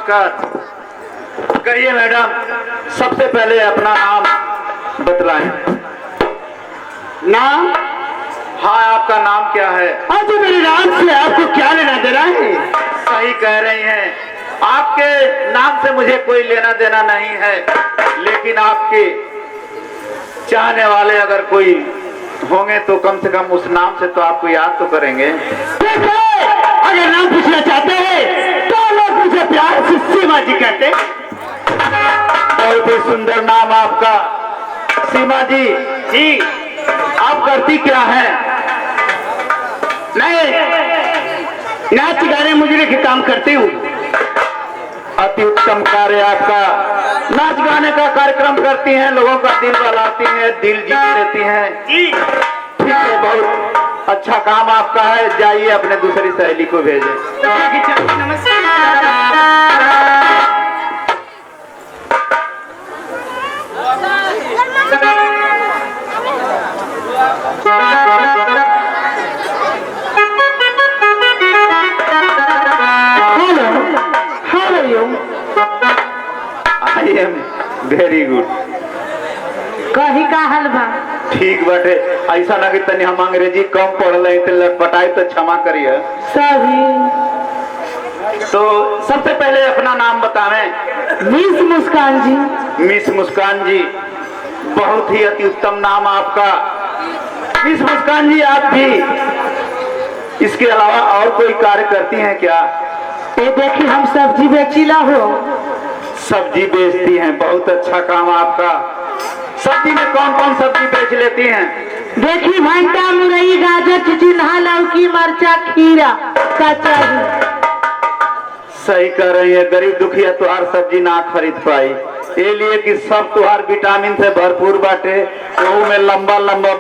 नमस्कार। कहिए मैडम, सबसे पहले अपना नाम बतलाएं। नाम? हाँ, आपका नाम क्या है? आज मेरे नाम से आपको क्या लेना देना है? सही कह रही हैं, आपके नाम से मुझे कोई लेना देना नहीं है, लेकिन आपके चाहने वाले अगर कोई होंगे तो कम से कम उस नाम से तो आपको याद तो करेंगे। ठीक है, अगर नाम पूछना चाहते हैं तो लोग मुझे प्यार से सीमा जी कहते हैं। बहुत ही सुंदर नाम आपका, सीमा जी। जी, आप करती क्या है? मैं नाच गाने मुजरे के काम करती हूँ। अति उत्तम कार्य आपका। नाच गाने का कार्यक्रम करती हैं, लोगों का दिल बहलाती हैं, दिल जीत लेती हैं। जी, ठीक है, बहुत अच्छा काम आपका है। जाइए अपने दूसरी सहेली को भेजें। I am very good. कही का हलवा ठीक बाटे, ऐसा ना कि तनी हम अंग्रेजी कम पढ़ ले तो लटपटाई तो क्षमा करिए। सभी तो सबसे पहले अपना नाम बतावें। मिस मुस्कान जी। मिस मुस्कान जी, बहुत ही अति उत्तम नाम आपका। मिस मुस्कान जी, आप भी इसके अलावा और कोई कार्य करती हैं क्या? ये देखी हम सब्जी बेचीला हो। सब्जी बेचती हैं, बहुत अच्छा काम आपका। सब्जी में कौन कौन सब्जी बेच लेती हैं? देखी भंटा मुरई गाजर चिचिन्हा लौकी मरचा खीरा कचौड़ी। सही कह रही है, गरीब दुखिया तुहार सब्जी ना खरीद पाई, ये लिए कि सब तुहार विटामिन से भरपूर बाटे, वो में लंबा लंबा